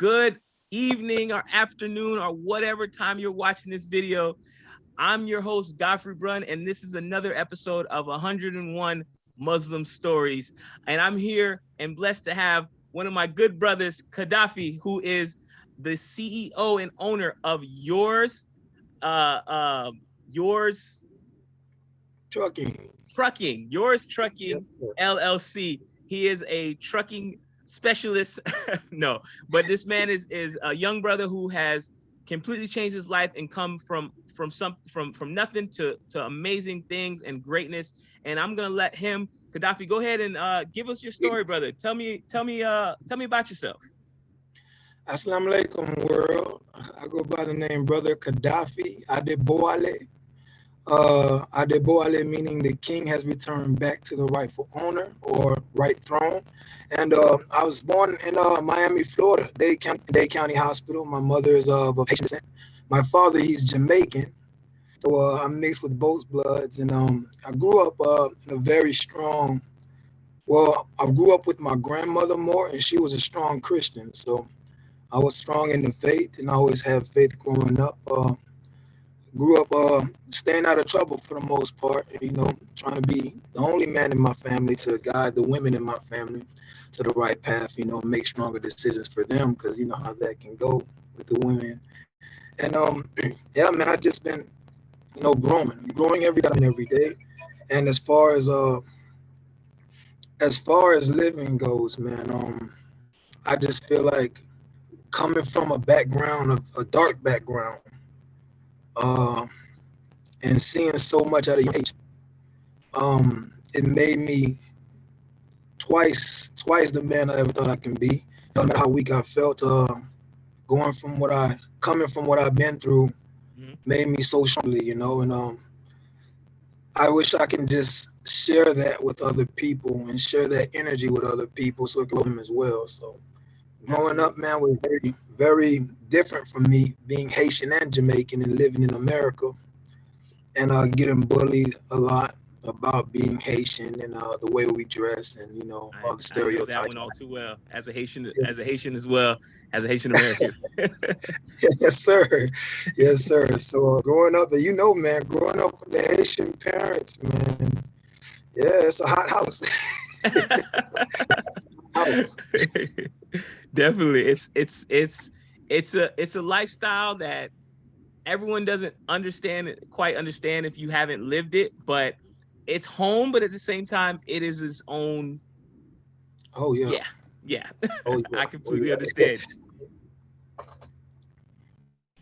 good evening or afternoon or whatever time you're watching this video. I'm your host, Godfrey Brunn, and this is another episode of 101 Muslim Stories. And I'm here and blessed to have one of my good brothers, Qaddafi, who is the CEO and owner of Yours Trucking, Yours Trucking LLC. He is a trucking specialist. No, but this man is a young brother who has completely changed his life and come from nothing to amazing things and greatness. And I'm gonna let him, Qaddafi, go ahead and give us your story, brother. Tell me about yourself. Assalamu alaikum, world. I go by the name Brother Qaddafi Adeboale. Adeboale meaning the king has returned back to the rightful owner or right throne. And I was born in Miami, Florida, Dade County Hospital. My mother is of Haitian descent. My father, he's Jamaican. So I'm mixed with both bloods. And I grew up in a very strong, I grew up with my grandmother more, and she was a strong Christian. So I was strong in the faith, and I always had faith growing up. Grew up staying out of trouble for the most part, trying to be the only man in my family to guide the women in my family to the right path, make stronger decisions for them, because you know how that can go with the women. And yeah, man, I just been, growing every day. And as far as living goes, man, I just feel like coming from a dark background, and seeing so much at a young age, it made me twice the man I ever thought I can be. No matter how weak I felt, coming from what I've been through, made me so strongly, and I wish I can just share that with other people and share that energy with other people so it can help them as well. So growing up, man, was very, very different from me being Haitian and Jamaican and living in America, and getting bullied a lot about being Haitian and the way we dress and all the stereotypes. I know that one all too well as a Haitian, as well as a Haitian American. Yes, sir. Yes, sir. So growing up, man, growing up with the Haitian parents, man, yeah, it's a hot house. Definitely, it's a lifestyle that everyone doesn't quite understand if you haven't lived it, but it's home, but at the same time it is its own. Oh yeah. Yeah. Oh, yeah. I completely understand.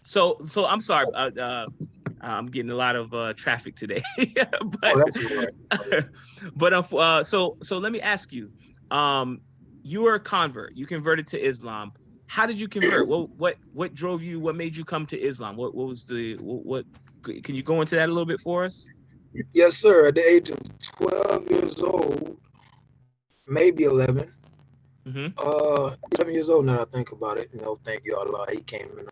So I'm sorry, I'm getting a lot of traffic today. So let me ask you, you were a convert, you converted to Islam. How did you convert? What drove you? What made you come to Islam? What was what? Can you go into that a little bit for us? Yes, sir. At the age of 12 years old, maybe 11. 11 years old now that I think about it. Thank you, Allah. He came and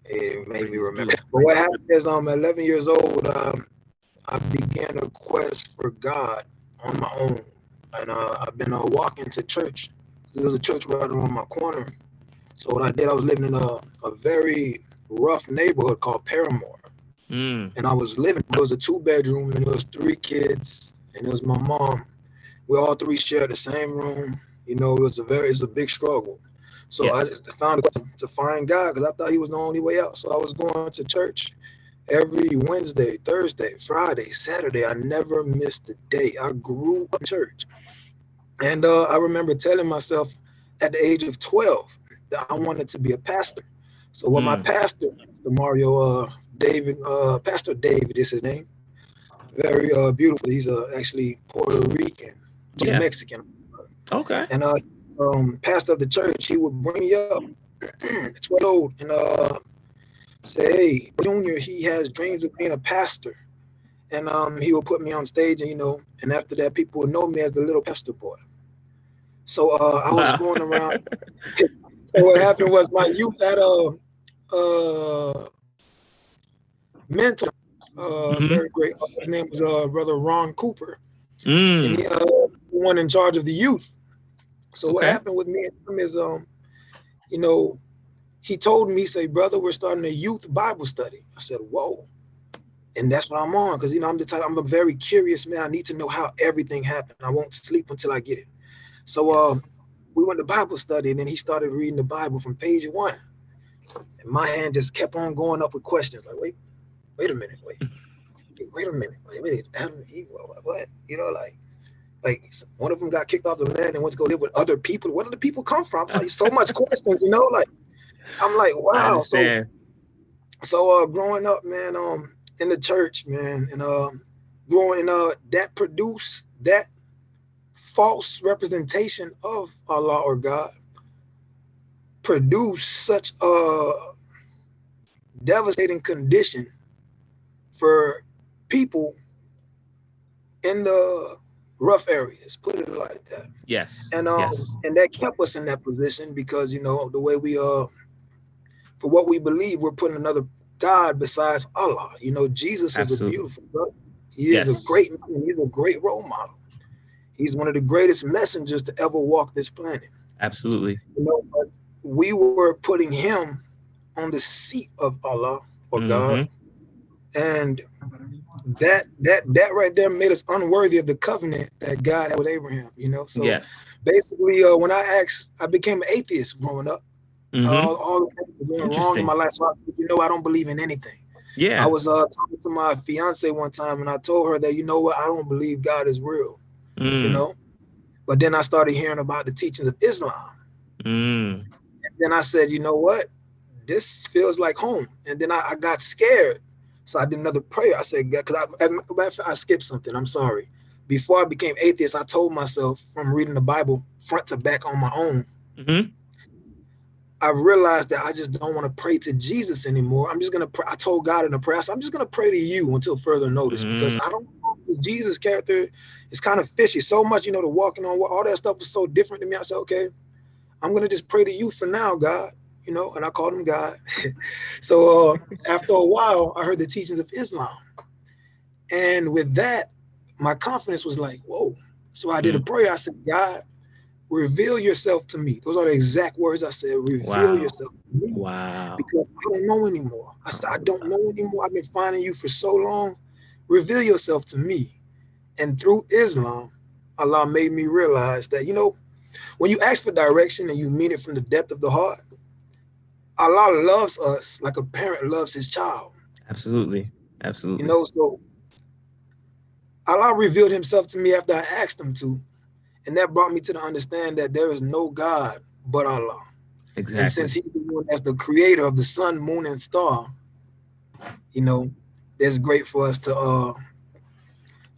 it made me remember. But what happened is, at 11 years old, I began a quest for God on my own, and I've been walking to church. There was a church right around my corner. So what I did, I was living in a very rough neighborhood called Paramore. And I was living, it was a 2-bedroom, and it was 3 kids, and it was my mom. We all 3 shared the same room. It was a big struggle. So yes. I found a way to find God, because I thought he was the only way out. So I was going to church every Wednesday, Thursday, Friday, Saturday. I never missed a day. I grew up in church. And I remember telling myself at the age of 12 that I wanted to be a pastor. So what my pastor, Pastor David is his name. Very beautiful. He's actually Puerto Rican. He's Mexican. Okay. And pastor of the church, he would bring me up at 12 old and say, hey, Junior, he has dreams of being a pastor. And he would put me on stage, and after that, people would know me as the little pastor boy. So I was going around. So what happened was my youth had a mentor, very great. His name was Brother Ron Cooper, and he one in charge of the youth. So what happened with me and him is you know, he told me, say, brother, we're starting a youth Bible study. I said, whoa. And that's what I'm on, because, you know, I'm a very curious man. I need to know how everything happened. I won't sleep until I get it. So Yes. we went to Bible study, and then he started reading the Bible from page 1. And my hand just kept on going up with questions. Like, wait a minute, wait a minute, like, wait, Adam and Eve, what? You know, like one of them got kicked off the land and went to go live with other people. Where did the people come from? Like, so much questions, you know, like, I'm like, I wow. understand. So growing up, man, in the church, man, and growing that produced that false representation of Allah or God, produced such a devastating condition for people in the rough areas, put it like that. Yes. And Yes. and that kept us in that position because, you know, the way we for what we believe, we're putting another God besides Allah. You know, Jesus is a Absolutely. beautiful brother. He is a Yes. great man. He's a great role model. He's one of the greatest messengers to ever walk this planet. Absolutely. You know, but we were putting him on the seat of Allah or God, Mm-hmm. and that right there made us unworthy of the covenant that God had with Abraham. You know, so Yes. basically, when I became an atheist growing up. Mm-hmm. All the things were going wrong in Interesting. my life. So I said, you know, I don't believe in anything. I Yeah. was talking to my fiance one time, and I told her that, you know what, I don't believe God is real. You Mm. know, but then I started hearing about the teachings of Islam. Mm. And then I said, you know what, this feels like home. And then I got scared, so I did another prayer. I said, God, because I skipped something. I'm sorry. Before I became atheist, I told myself from reading the Bible front to back on my own. Mm-hmm. I realized that I just don't want to pray to Jesus anymore. I'm just gonna pray. I told God in the prayer, I'm just gonna pray to you until further notice, because Mm. I don't know, the Jesus character is kind of fishy. So much, you know, the walking on all that stuff was so different to me. I said, okay, I'm gonna just pray to you for now, God. You know, and I called him God. So after a while, I heard the teachings of Islam, and with that, my confidence was like, whoa. So I did a Mm. prayer. I said, God, reveal yourself to me. Those are the exact words I said. Reveal Wow. yourself to me, Wow. because I don't know anymore. I said, I don't know anymore. I've been finding you for so long. Reveal yourself to me. And through Islam, Allah made me realize that, you know, when you ask for direction and you mean it from the depth of the heart, Allah loves us like a parent loves his child. Absolutely. You Absolutely. know, so Allah revealed himself to me after I asked him to. And that brought me to the understand that there is no God but Allah. And since Exactly. he's the one that's the creator of the sun, moon, and star, you know, that's great for us to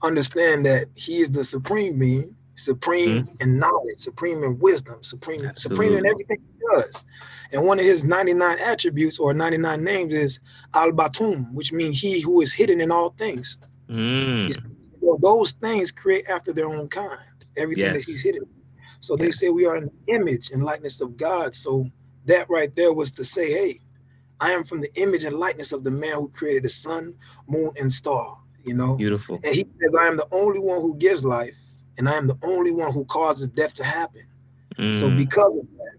understand that he is the supreme being, Mm-hmm. supreme in knowledge, supreme in wisdom, supreme in Absolutely. everything he does. And one of his 99 attributes or 99 names is Al-Batum, which means he who is hidden in all things. Mm. Well, those things create after their own kind, everything that he's Yes. hidden. So they say Yes. we are in the image and likeness of God. So that right there was to say, hey, I am from the image and likeness of the man who created the sun, moon, and star, you know. Beautiful. And he says, I am the only one who gives life, and I am the only one who causes death to happen. So Mm. because of that,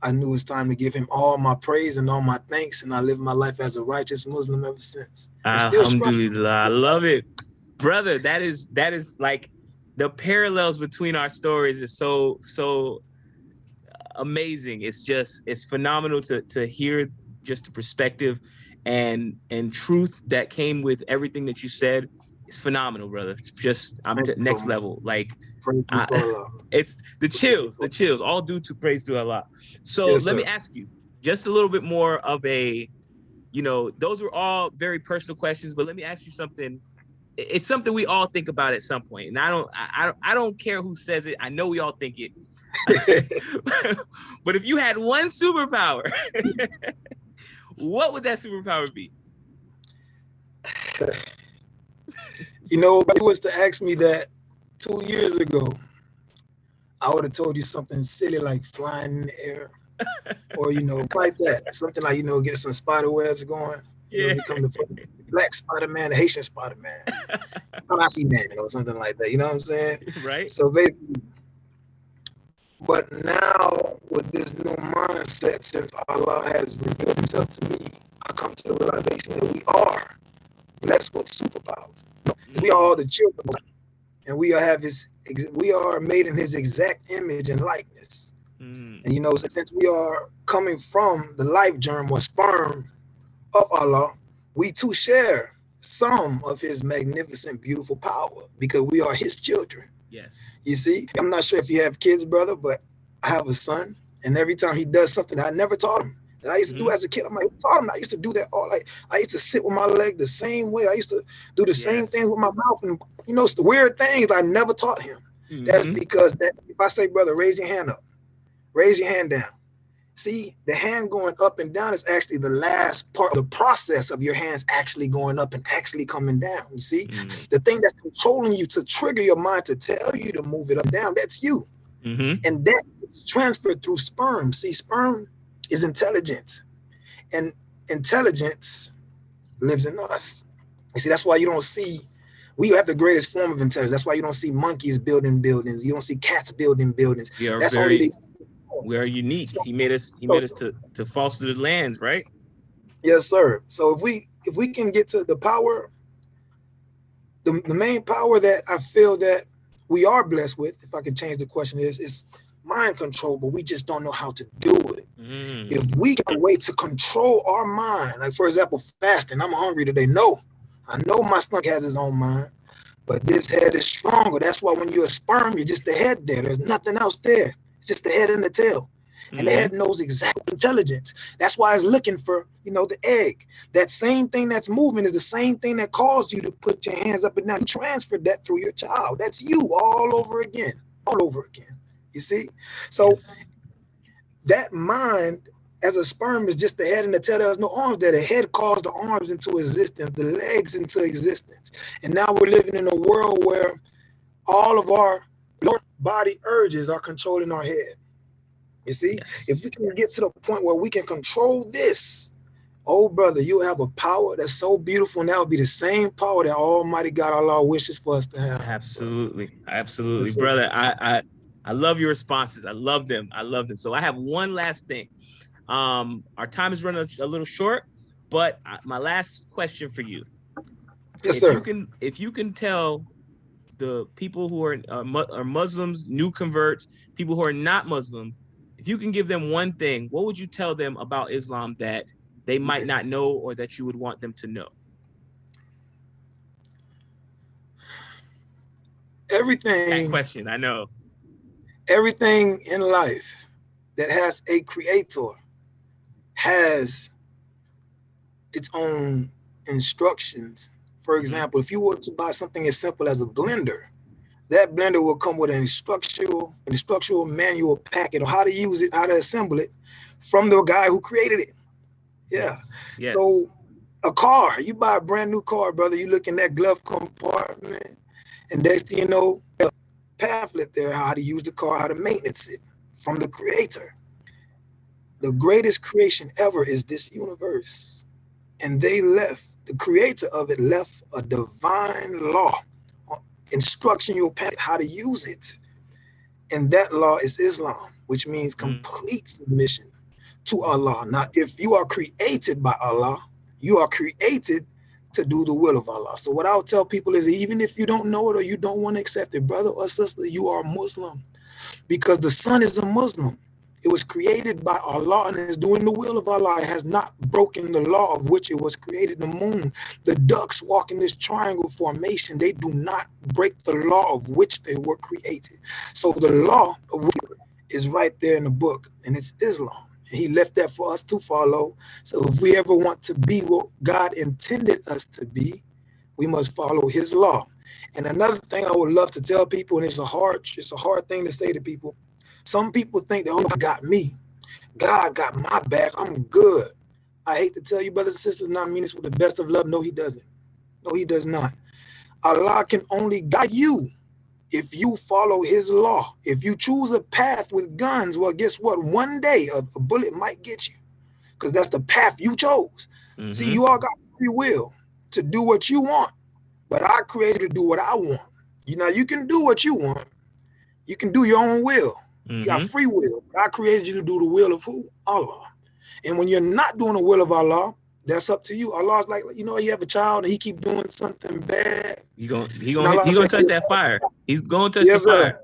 I knew it's time to give him all my praise and all my thanks, and I live my life as a righteous Muslim ever since. And still struggling. Alhamdulillah. I love it. Brother, that is like the parallels between our stories is so amazing. It's phenomenal to hear just the perspective and truth that came with everything that you said. It's phenomenal, brother. Just I'm Thank to you so next much. level. Like Praise you I, for Allah. it's the Praise you chills, for the Allah. chills, all due to praise to Allah. So Yes, let me sir. ask you just a little bit more of a, those were all very personal questions, but let me ask you something. It's something we all think about at some point, and I don't care who says it. I know we all think it. But if you had one superpower, what would that superpower be? You know, if you was to ask me that 2 years ago, I would have told you something silly like flying in the air, or like that. Something like get some spider webs going. Yeah. Become the black Spider Man, the Haitian Spider Man, Classy Man, or something like that. You know what I'm saying? Right. So basically, But now with this new mindset, since Allah has revealed himself to me, I come to the realization that we are blessed with superpowers. We are all the children, and we are made in his exact image and likeness. And you know, since we are coming from the life germ or sperm of Allah, we too share some of his magnificent, beautiful power because we are his children. Yes. You see, I'm not sure if you have kids, brother, but I have a son, and every time he does something that I never taught him, that I used to do as a kid, I'm like, who taught him? I used to do that all like I used to sit with my leg the same way. I used to do the same things with my mouth, and you know, it's the weird things I never taught him. That's because that if I say, brother, raise your hand up, raise your hand down. See, the hand going up and down is actually the last part of the process of your hands actually going up and actually coming down. You see, the thing that's controlling you to trigger your mind to tell you to move it up and down, that's you. And that is transferred through sperm. See, sperm is intelligence, and intelligence lives in us. You see, that's why you don't see, we have the greatest form of intelligence. That's why you don't see monkeys building buildings. You don't see cats building buildings. That's only the we are unique. He made us to foster the lands, right? Yes, sir. So if we can get to the power, the main power that I feel that we are blessed with, if I can change the question, is mind control, but we just don't know how to do it. If we get a way to control our mind, like for example, fasting, I'm hungry today. No, I know my stomach has its own mind, but this head is stronger. That's why when you're a sperm, you're just the head there. There's nothing else there. It's just the head and the tail. And the head knows exact intelligence. That's why it's looking for, you know, the egg. That same thing that's moving is the same thing that caused you to put your hands up and down. You transferred that through your child. That's you all over again. You see? So that mind as a sperm is just the head and the tail. There's no arms there. The head caused the arms into existence, the legs into existence. And now we're living in a world where all of our lower body urges are controlling our head. You see, if we can get to the point where we can control this, oh brother, you'll have a power that's so beautiful, and that will be the same power that Almighty God Allah wishes for us to have. Absolutely, absolutely, brother. I love your responses. I love them. So I have one last thing. Our time is running a little short, but my last question for you. Yes, sir. If you can tell the people who are Muslims, new converts, people who are not Muslim, if you can give them one thing, what would you tell them about Islam that they might not know or that you would want them to know? Everything. That question, I know. Everything in life that has a creator has its own instructions. For example, if you were to buy something as simple as a blender, that blender will come with an instructional manual packet on how to use it, how to assemble it from the guy who created it. Yes. So a car, you buy a brand new car, brother, you look in that glove compartment, and next thing you know, a pamphlet there, how to use the car, how to maintenance it from the creator. The greatest creation ever is this universe. And the creator of it left a divine law, instructional packet, how to use it. And that law is Islam, which means complete submission to Allah. Now, if you are created by Allah, you are created to do the will of Allah. So what I'll tell people is, even if you don't know it or you don't want to accept it, brother or sister, you are a Muslim, because the sun is a Muslim. It was created by Allah and is doing the will of Allah. It has not broken the law of which it was created. The moon, the ducks walk in this triangle formation. They do not break the law of which they were created. So the law of which is right there in the book, and it's Islam. And he left that for us to follow. So if we ever want to be what God intended us to be, we must follow his law. And another thing I would love to tell people, and it's a hard thing to say to people. Some people think that, oh, God got me. God got my back. I'm good. I hate to tell you, brothers and sisters, and I mean this with the best of love. No, he doesn't. No, he does not. Allah can only guide you if you follow his law. If you choose a path with guns, well, guess what? One day a bullet might get you, because that's the path you chose. See, you all got free will to do what you want, but I created to do what I want. You know, you can do what you want. You can do your own will. You got free will. God created you to do the will of who? Allah. And when you're not doing the will of Allah, that's up to you. Allah's like, you know, you have a child and he keep doing something bad. He gonna touch that fire. He's gonna touch the fire.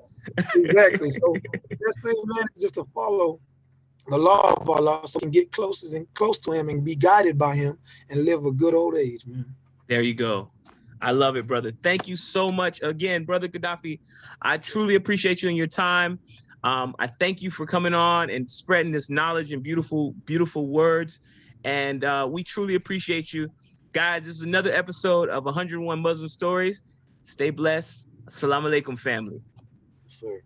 Exactly. So this thing, man, is just to follow the law of Allah so we can get closer and close to him and be guided by him and live a good old age, man. There you go. I love it, brother. Thank you so much again, brother Qaddafi. I truly appreciate you and your time. I thank you for coming on and spreading this knowledge and beautiful, beautiful words. And we truly appreciate you. Guys, this is another episode of 101 Muslim Stories. Stay blessed. Assalamu alaikum, family. Yes, sir.